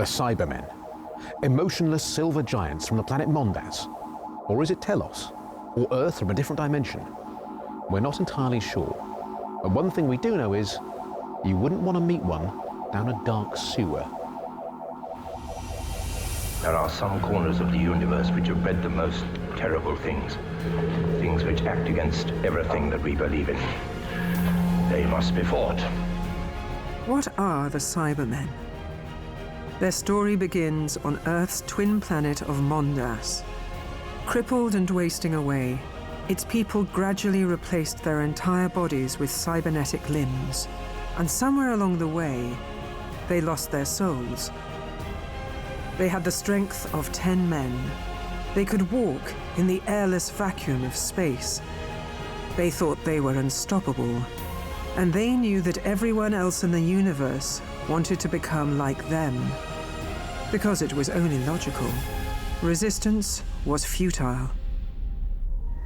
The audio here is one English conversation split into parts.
The Cybermen. Emotionless silver giants from the planet Mondas. Or is it Telos? Or Earth from a different dimension? We're not entirely sure. But one thing we do know is, you wouldn't want to meet one down a dark sewer. There are some corners of the universe which have bred the most terrible things. Things which act against everything that we believe in. They must be fought. What are the Cybermen? Their story begins on Earth's twin planet of Mondas. Crippled and wasting away, its people gradually replaced their entire bodies with cybernetic limbs. And somewhere along the way, they lost their souls. They had the strength of 10 men. They could walk in the airless vacuum of space. They thought they were unstoppable. And they knew that everyone else in the universe wanted to become like them. Because it was only logical. Resistance was futile.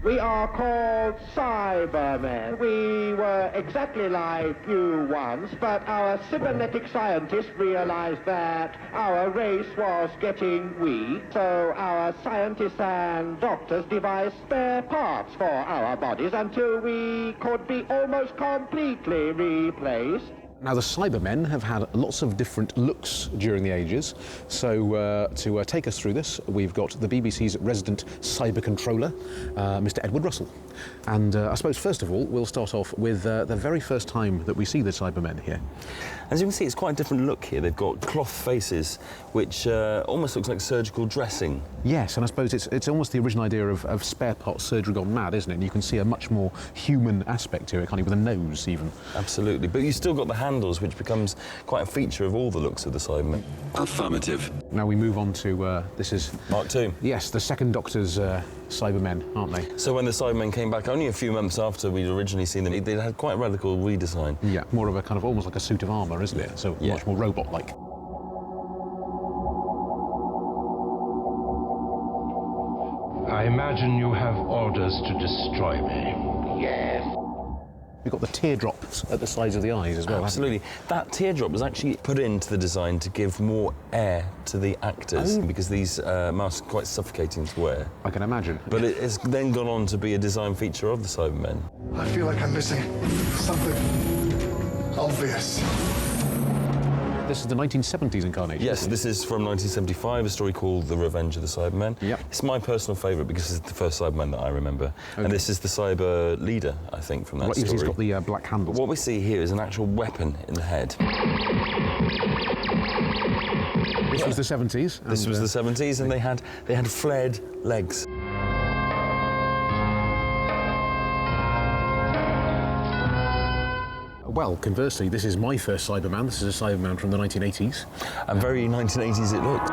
We are called Cybermen. We were exactly like you once, but our cybernetic scientists realized that our race was getting weak, so our scientists and doctors devised spare parts for our bodies until we could be almost completely replaced. Now, the Cybermen have had lots of different looks during the ages, so to take us through this, we've got the BBC's resident cyber controller, Mr. Edward Russell. And I suppose, first of all, we'll start off with the very first time that we see the Cybermen here. As you can see, it's quite a different look here. They've got cloth faces, which almost looks like surgical dressing. Yes, and I suppose it's almost the original idea of spare part surgery gone mad, isn't it? And you can see a much more human aspect to it, kind of with a nose, even. Absolutely, but you've still got the handles, which becomes quite a feature of all the looks of the Cybermen. Affirmative. Now we move on to, this is... Mark II. Yes, the second Doctor's Cybermen, aren't they? So when the Cybermen came back, only a few months after we'd originally seen them, they had quite a radical redesign. Yeah, more of a kind of almost like a suit of armour, isn't it? So yeah. Much more robot-like. I imagine you have orders to destroy me. Yes. We've got the teardrops at the sides of the eyes as well. Absolutely. That teardrop was actually put into the design to give more air to the actors, because these masks are quite suffocating to wear. I can imagine. But it has then gone on to be a design feature of the Cybermen. I feel like I'm missing something obvious. This is the 1970s incarnation. Yes, this is from 1975, a story called The Revenge of the Cybermen. Yep. It's my personal favourite because it's the first Cyberman that I remember. Okay. And this is the cyber leader, I think, from that story. He's got the black handles. But what we see here is an actual weapon in the head. This was the 70s. This was the 70s, and they had flared legs. Well, conversely, this is my first Cyberman. This is a Cyberman from the 1980s. And very 1980s it looks.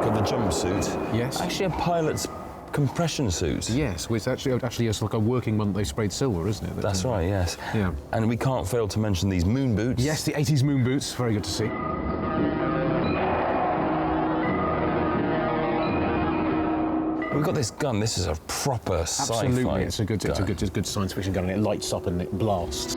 Got the jumpsuit. Yes. Actually a pilot's compression suit. Yes, which actually is like a working one that they sprayed silver, isn't it? That's right, yes. Yeah. And we can't fail to mention these moon boots. Yes, the 80s moon boots. Very good to see. We've got this gun. This is a proper sci-fi. Absolutely, it's a good science fiction gun, and it lights up and it blasts.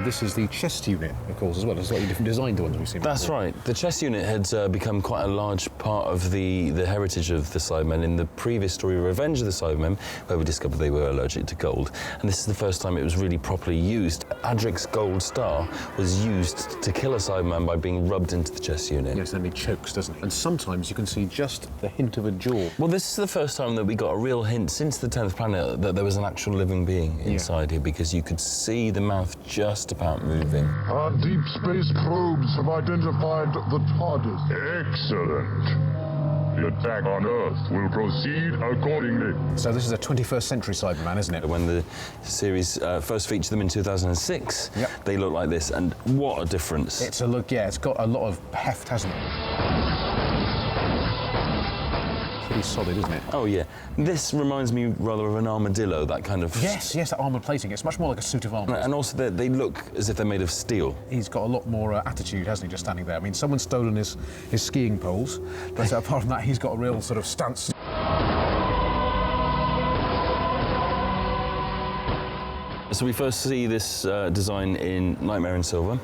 This is the chest unit, of course, as well. It's a slightly different design to ones we've seen before. That's right. The chest unit had become quite a large part of the heritage of the Cybermen in the previous story, Revenge of the Cybermen, where we discovered they were allergic to gold. And this is the first time it was really properly used. Adric's gold star was used to kill a Cyberman by being rubbed into the chest unit. Yes, then he chokes, doesn't he? And sometimes you can see just the hint of a jaw. Well, this is the first time that we got a real hint since the 10th planet that there was an actual living being inside here, because you could see the mouth just about moving. Our deep space probes have identified the TARDIS. Excellent. The attack on Earth will proceed accordingly. So this is a 21st century Cyberman, isn't it? When the series first featured them in 2006, they look like this, and what a difference. It's a look, yeah, it's got a lot of heft, hasn't it? pretty solid, isn't it? Oh yeah. This reminds me rather of an armadillo, that kind of... Yes, that armoured plating. It's much more like a suit of armour. And also they look as if they're made of steel. He's got a lot more attitude, hasn't he, just standing there? I mean, someone's stolen his skiing poles, but apart from that, he's got a real sort of stance. So we first see this design in Nightmare in Silver,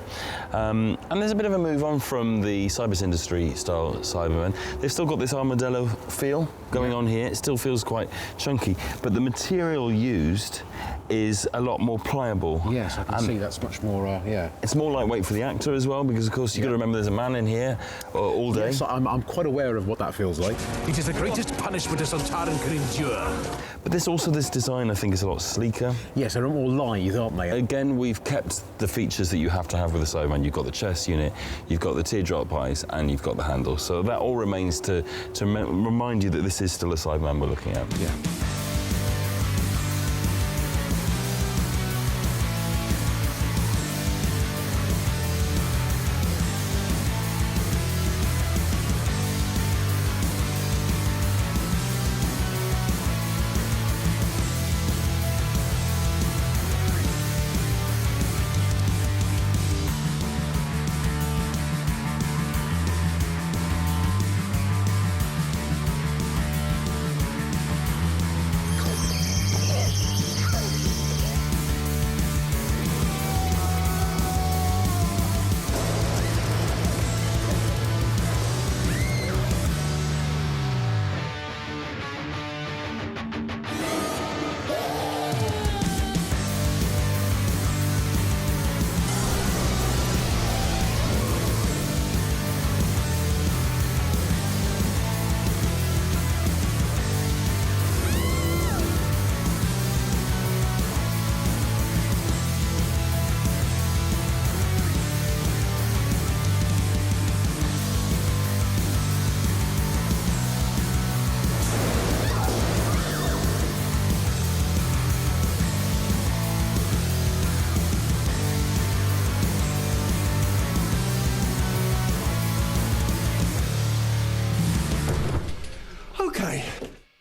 and there's a bit of a move on from the Cybers Industry style Cybermen. They've still got this armadillo feel going on here. It still feels quite chunky, but the material used is a lot more pliable. Yes, I can see that's much more, yeah. It's more lightweight for the actor as well, because of course you've got to remember there's a man in here all day. Yes, I'm quite aware of what that feels like. It is the greatest punishment a Sontaran can endure. But this design I think is a lot sleeker. Yes, they're more lithe, aren't they? Again, we've kept the features that you have to have with a Cyberman. You've got the chest unit, you've got the teardrop eyes, and you've got the handle. So that all remains to remind you that this is still a Cyberman we're looking at. Yeah.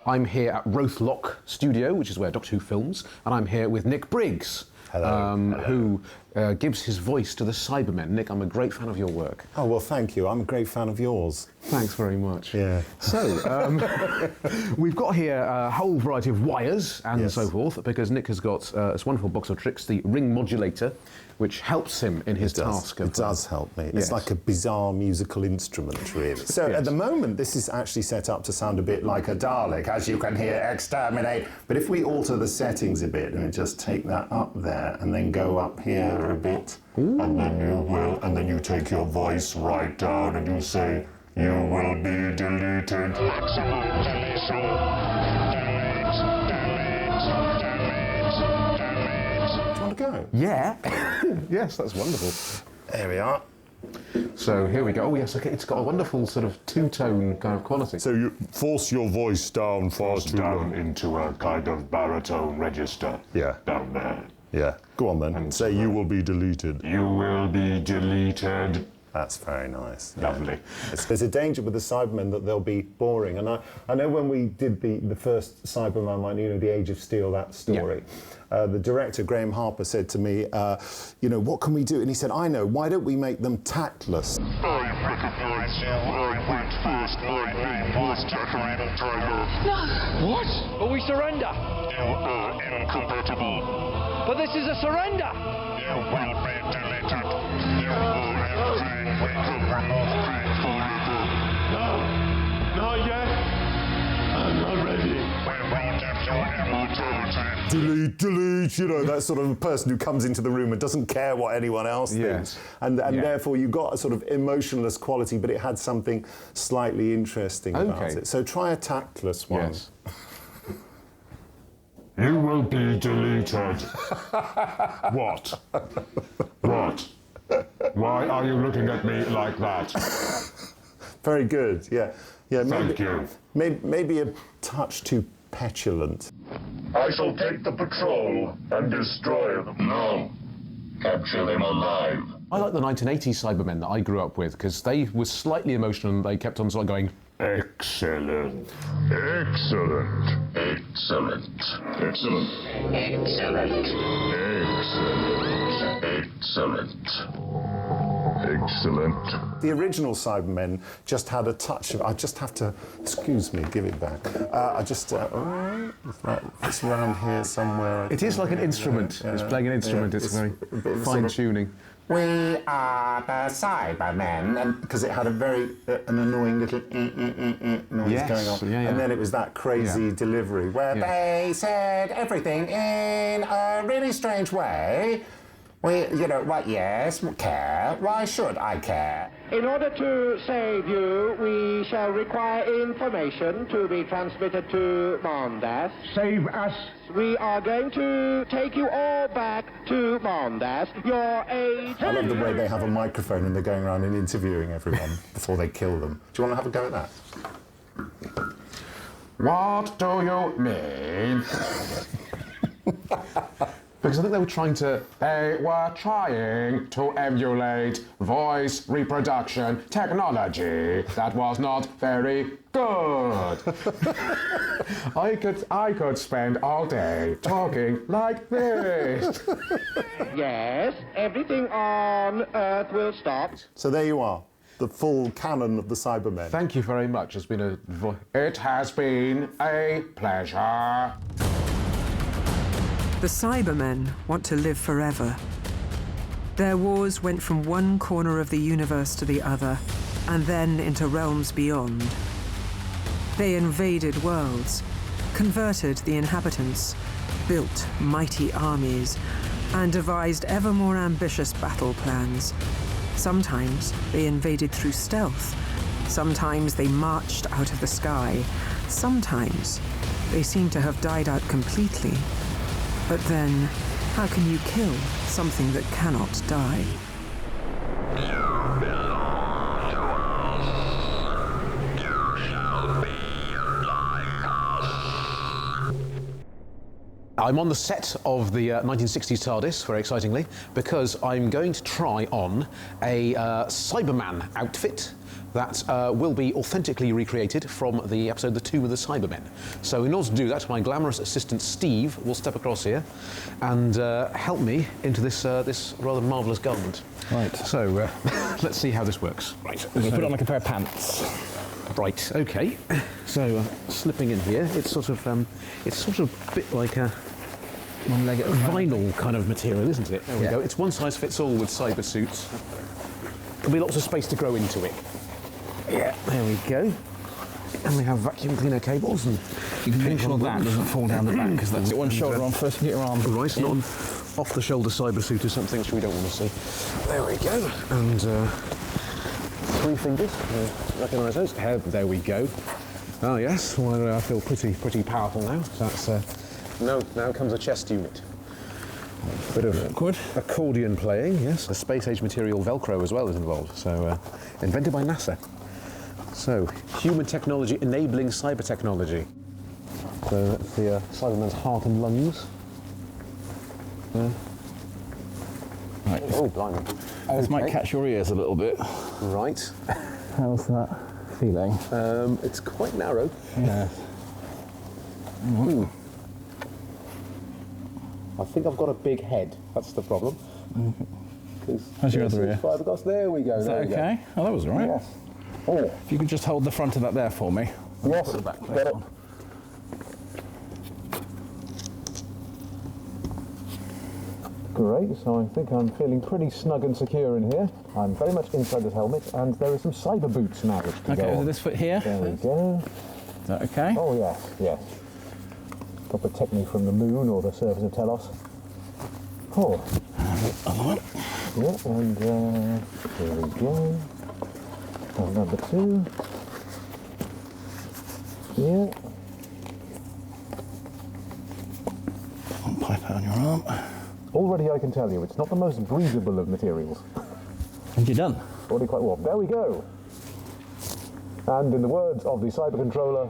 I'm here at Rothlock Studio, which is where Doctor Who films, and I'm here with Nick Briggs. Hello. Who gives his voice to the Cybermen. Nick, I'm a great fan of your work. Oh, well, thank you. I'm a great fan of yours. Thanks very much. Yeah. So, we've got here a whole variety of wires and so forth, because Nick has got this wonderful box of tricks, the ring modulator, which helps him in his task. It does help me. It's like a bizarre musical instrument, really. So at the moment, this is actually set up to sound a bit like a Dalek, as you can hear, exterminate. But if we alter the settings a bit and just take that up there and then go up here a bit, and then you take your voice right down and you say, you will be deleted. Maximum deletion. Do you want to go? Yeah. Yes, that's wonderful. There we are. So here we go. Oh yes, okay. It's got a wonderful sort of two-tone kind of quality. So you force your voice down down into a kind of baritone register. Yeah. Down there. Yeah. Go on then. And say you will be deleted. You will be deleted. That's very nice. Lovely. There's a danger with the Cybermen that they'll be boring. And I know when we did the first Cyberman, the Age of Steel, that story, the director, Graham Harper, said to me, what can we do? And he said, I know, why don't we make them tactless? I recognize you. I went first. My name was Jacaranda Tiger. No. What? But we surrender. You are incompatible. But this is a surrender. You will be deleted. You will everything. We could remove pain forever. No, not yet. I'm not ready. We will give you immortality. Delete, that sort of person who comes into the room and doesn't care what anyone else thinks. And therefore you got a sort of emotionless quality, but it had something slightly interesting about it. So try a tactless one. Yes. You will be deleted. What? What? Why are you looking at me like that? Very good, yeah. Thank you. Maybe a touch too petulant. I shall take the patrol and destroy them. No. Capture them alive. I like the 1980s Cybermen that I grew up with, because they were slightly emotional and they kept on sort of going, Excellent. Excellent. Excellent. Excellent. Excellent. Excellent. Excellent. The original Cybermen just had a touch of. I just have to. Excuse me, give it back. I just. It's around here somewhere. It is like an instrument. It's playing an instrument. It's very fine tuning. We are the Cybermen, because it had a very an annoying little noise going on, and then it was that crazy delivery where they said everything in a really strange way. We, you know, what? Yes, care. Why should I care? In order to save you, we shall require information to be transmitted to Mondas. Save us. We are going to take you all back to Mondas. Your age... I love the way they have a microphone and they're going around and interviewing everyone before they kill them. Do you want to have a go at that? What do you mean? Because I think they were trying to... They were trying to emulate voice reproduction technology that was not very good. I could spend all day talking like this. Yes, everything on Earth will stop. So there you are, the full canon of the Cybermen. Thank you very much. It's been It has been a pleasure. The Cybermen want to live forever. Their wars went from one corner of the universe to the other, and then into realms beyond. They invaded worlds, converted the inhabitants, built mighty armies, and devised ever more ambitious battle plans. Sometimes they invaded through stealth. Sometimes they marched out of the sky. Sometimes they seem to have died out completely. But then, how can you kill something that cannot die? You belong to us. You shall be like us. I'm on the set of the 1960s TARDIS, very excitingly, because I'm going to try on a Cyberman outfit that will be authentically recreated from the episode The Two of the Cybermen. So in order to do that, my glamorous assistant Steve will step across here and help me into this this rather marvellous garment. Right. So let's see how this works. Right. We're going to put on like a pair of pants. Right. Okay. So slipping in here, it's sort of a bit like a one-legged vinyl kind of material, isn't it? There we go. It's one size fits all with cyber suits. There'll be lots of space to grow into it. Yeah, there we go. And we have vacuum cleaner cables, and you can make sure that doesn't fall down the back, because that's... Get one shoulder on first, get your arm. Right, not an off-the-shoulder cyber suit or something, which we don't want to see. There we go. And 3 fingers. Recognise those? There we go. Oh yes, well, I feel pretty powerful now. So that's now comes a chest unit. Bit of accordion playing, yes. The space-age material Velcro as well is involved. So invented by NASA. So, human technology enabling cyber technology. So that's the Cyberman's heart and lungs. Yeah. Right. Oh, blimey. This might catch your ears a little bit. Right. How's that feeling? It's quite narrow. Yeah. I think I've got a big head. That's the problem. How's your other ear? Fiberglass. There we go. Is that okay? Oh, that was all right. Yes. Oh, if you could just hold the front of that there for me. Yes. Put the back Got plate it. on. Great, so I think I'm feeling pretty snug and secure in here. I'm very much inside this helmet, and there are some cyber boots now which can go Okay, on. with this foot here. There we go. Is that okay? Oh yes, yes. Got protect me from the moon or the surface of Telos. Oh. Other one. Yeah, and there we go. And number 2. Yeah. Pipe it on your arm. Already I can tell you, it's not the most breathable of materials. And you're done. Already quite warm. There we go. And in the words of the cyber controller,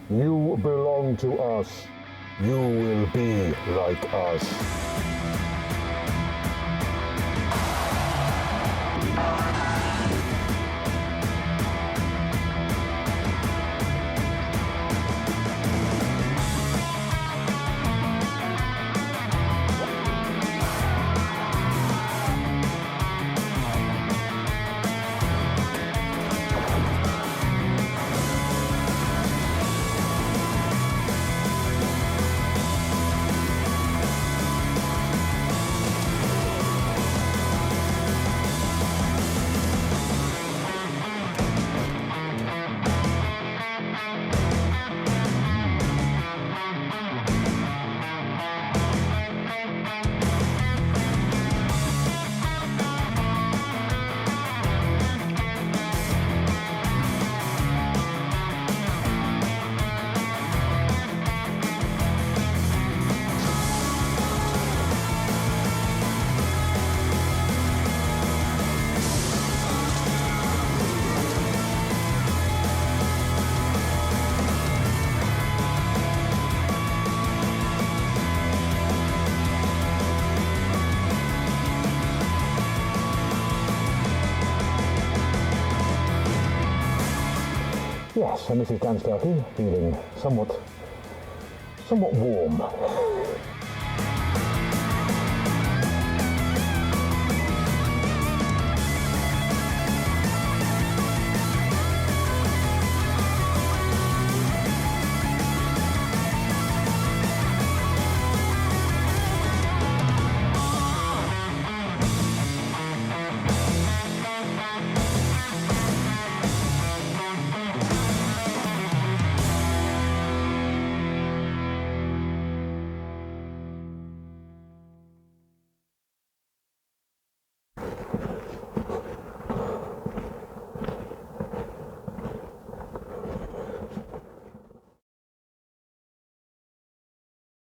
you belong to us. You will be like us. Yes, and this is Dan Starkey, feeling somewhat warm.